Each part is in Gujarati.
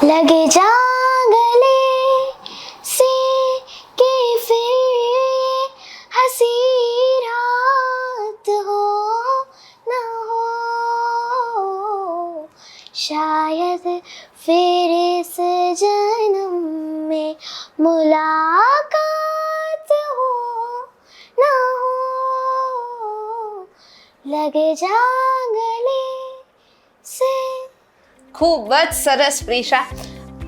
लगे जा गले से कि फिर ये हंसी रात हो न हो, शायद फिर इस जन्म में मुलाकात हो न हो, लगे जा गले से. ખૂબ જ સરસ પ્રિશા.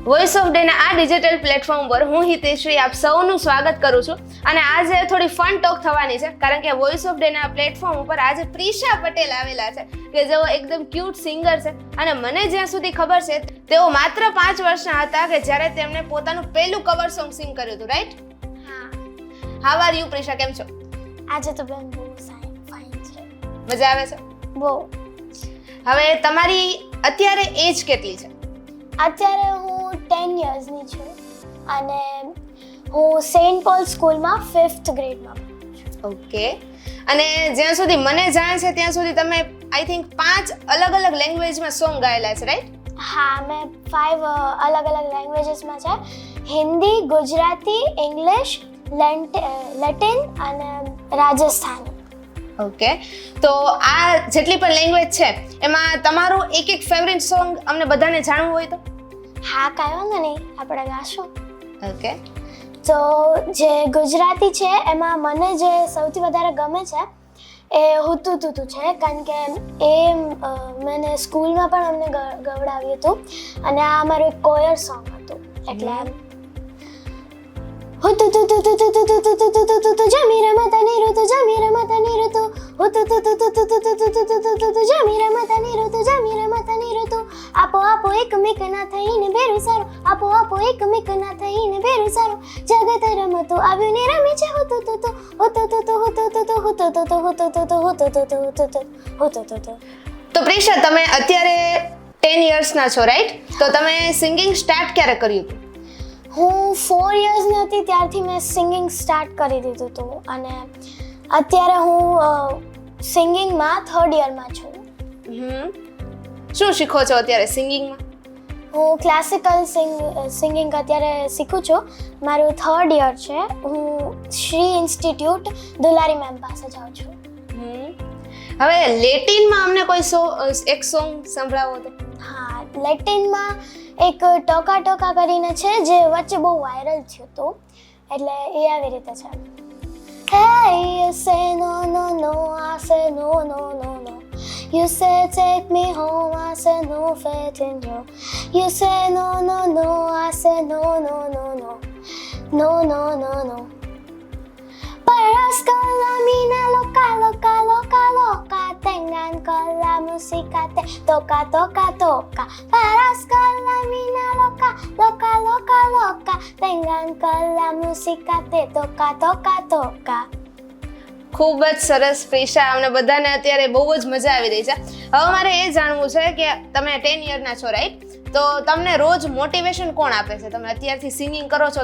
વોઇસ ઓફ ડેના આ ડિજિટલ પ્લેટફોર્મ પર હું હિતેશ્રી આપ સૌનું સ્વાગત કરું છું. અને આજે થોડી ફન ટોક થવાની છે, કારણ કે વોઇસ ઓફ ડેના પ્લેટફોર્મ ઉપર આજે પ્રિશા પટેલ આવેલા છે, કે જેઓ એકદમ ક્યુટ સિંગર છે. અને મને જ્યાં સુધી ખબર છે તેઓ માત્ર 5 વર્ષના હતા કે જ્યારે તેમણે પોતાનું પહેલું કવર સોંગ સિંગ કર્યું હતું, રાઈટ? હા. હાઉ આર યુ પ્રિશા, કેમ છો? આજે તો બેન બહુ ફાઇન છે. મજા આવે છે? બહુ. હવે તમારી અત્યારે એજ કેટલી છે? અત્યારે હું 10 યર્સની છું અને હું સેન્ટ પોલ સ્કૂલમાં 5th ગ્રેડમાં ભણું છું. ઓકે. અને જ્યાં સુધી મને જાણ છે ત્યાં સુધી તમે આઈ થિંક 5 અલગ અલગ લેંગ્વેજમાં સોંગ ગાયેલા છે, રાઈટ? હા, મેં 5 અલગ અલગ લેંગ્વેજીસમાં છે. હિન્દી, ગુજરાતી, ઇંગ્લિશ, લેટિન અને રાજસ્થાની. ઓકે. તો આ જેટલી પણ લેંગ્વેજ છે એમાં તમારું એક ફેવરિટ સોંગ અમને બધાને જાણવું હોય તો? હા, કાંઈ વાંધો નહીં, આપણે ગાશું. ઓકે. તો જે ગુજરાતી છે એમાં મને જે સૌથી વધારે ગમે છે એ હુતુ તુતુ છે, કારણ કે એ મને સ્કૂલમાં પણ અમને ગવડાવ્યું હતું અને આ અમારું એક કોયર સોંગ હતું. એટલે હુતુ તુતુ તુતુ તુતુ તુતુ તુતુ તુતુ જમી રમતની ઋતુ, જમી રમતની ઋતુ, હુતુ તુતુ તુતુ તુતુ તુતુ તુતુ તુતુ જમી રમતની ઋતુ, જમી રમતની ઋતુ, આપો આપો એકમેકના થઈને ભેરું સારું, આપો આપો એકમેકના થઈને ભેરું સારું, જગત રમતું આવ્યું ને રમે છે હુતુ તુતુ, હુતુ તુતુ, હુતુ તુતુ, હુતુ તુતુ, હુતુ તુતુ, હુતુ તુતુ, હુતુ તુતુ, હુતુ તુતુ. તો પ્રિશા, તમે અત્યારે 10 યર્સના છો, રાઈટ? તો તમે સિંગિંગ સ્ટાર્ટ ક્યારે કર્યું હતું? હું 4 યર્સની હતી ત્યારથી મેં સિંગિંગ સ્ટાર્ટ કરી દીધું હતું અને અત્યારે હું સિંગિંગમાં 3rd યરમાં છું. શું શીખો છો અત્યારે સિંગિંગમાં? હું ક્લાસિકલ સિંગિંગ અત્યારે શીખું છું. મારું 3rd યર છે. હું શ્રી ઇન્સ્ટિટ્યૂટ દુલારી મેમ પાસે જાઉં છું. હવે લેટિનમાં અમને કોઈ એક સોંગ સંભળાવો તો? હા, લેટિનમાં એક ટોકા ટોકા કરીને છે જે વચ્ચે બહુ વાયરલ થયું હતું, એટલે એ આવી રીતે છે. Hey, you say no, no, no, I say no, no, no, no. You say take me home, I say no, faith in you. You say no, no, no, I say no, no, no, no. No, no, no, no. Paras con la mina loca, loca, loca, loca. Tengan con la música, te toca, toca, toca. Paras con la mina loca, loca, loca, loca. Tengan con la música, te toca, toca, toca. ખૂબ જ સરસ પ્રિશા, અમને બધાને અત્યારે બહુ જ મજા આવી રહી છે. હવે મારે એ જાણવું છે કે તમે 10 યરના છો, રાઈટ? તો તમને રોજ મોટિવેશન કોણ આપે છે? તમે અત્યારથી સિંગિંગ કરો છો,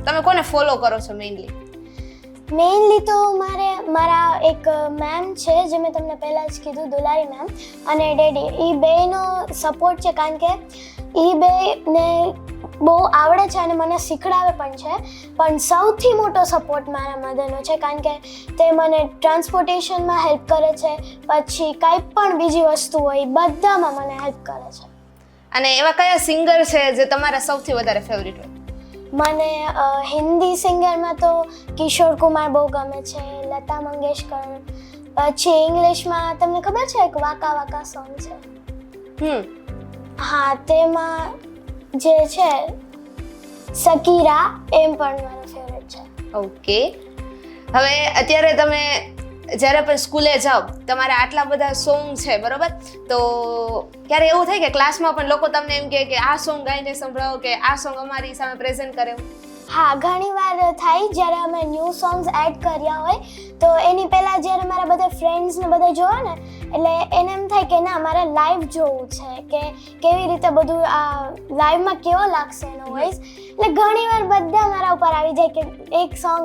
તમે કોને ફોલો કરો છો મેઇનલી? મેઇનલી તો મારા એક મેમ છે જે મેં તમને પહેલાં જ કીધું, દુલારી મેમ અને ડેડી. એ બેનો સપોર્ટ છે, કારણ કે એ બેને બહુ આવડે છે અને મને શીખડાવે પણ છે. પણ સૌથી મોટો સપોર્ટ મારા મધરનો છે, કારણ કે તે મને ટ્રાન્સપોર્ટેશનમાં હેલ્પ કરે છે, પછી કાંઈ પણ બીજી વસ્તુ હોય બધામાં મને હેલ્પ કરે છે. અને એવા કયા સિંગર છે જે તમારા સૌથી વધારે ફેવરિટ હોય? મને હિન્દી સિંગરમાં તો કિશોર કુમાર બહુ ગમે છે, લતા મંગેશકર. પછી ઇંગ્લિશમાં તમને ખબર છે એક વાકા વાકા સોંગ છે? હા, તેમાં જે છે શકીરા, એમ પણ મારો ફેવરેટ છે. ઓકે. હવે અત્યારે તમે જ્યારે પણ સ્કૂલે જાઓ, તમારા આટલા બધા સોંગ છે, બરોબર? તો ક્યારે એવું થાય કે ક્લાસમાં પણ લોકો તમને એમ કહે કે આ સોંગ ગાઈને સંભળાવો, કે આ સોંગ અમારી સામે પ્રેઝન્ટ કરે? હા, ઘણીવાર થાય. જ્યારે અમે ન્યૂ સોંગ્સ એડ કર્યા હોય તો એની પહેલાં જ્યારે મારા બધા ફ્રેન્ડ્સને બધા જોવે ને, એટલે એને એમ થાય કે ના, મારે લાઈવ જોવું છે, કે કેવી રીતે બધું આ લાઈવમાં કેવો લાગશે એનો વોઇસ. એટલે ઘણીવાર બધા મારા ઉપર આવી જાય કે એક સોંગ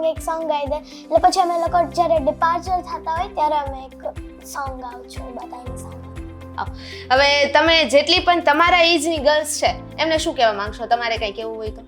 ગાઈ દે. એટલે પછી અમે લોકો જ્યારે ડિપાર્ચર થતા હોય ત્યારે અમે એક સોંગ ગાઉં છું બધાની સામે. હવે તમે જેટલી પણ તમારા એજની ગર્લ્સ છે એમને શું કહેવા માંગશો? તમારે કંઈ કહેવું હોય તો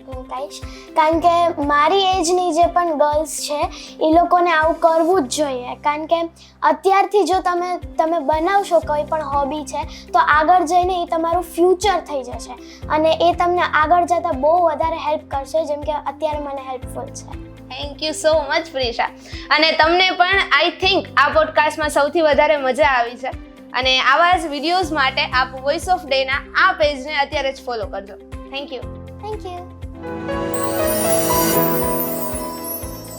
હું કહીશ, કારણ કે મારી એજની જે પણ ગર્લ્સ છે એ લોકોને આવું કરવું જ જોઈએ. કારણ કે અત્યારથી જો તમે બનાવશો કોઈ પણ હોબી છે તો આગળ જઈને એ તમારું ફ્યુચર થઈ જશે અને એ તમને આગળ જતાં બહુ વધારે હેલ્પ કરશે, જેમ કે અત્યારે મને હેલ્પફુલ છે. Thank you so much Prisha. અને તમને પણ આઈ થિંક આ પોડકાસ્ટમાં સૌથી વધારે મજા આવી છે અને આવા જ વિડીયોઝ માટે આપ વોઇસ ઓફ ડેના આ પેજને અત્યારે જ ફોલો કરજો. Thank you. Thank you.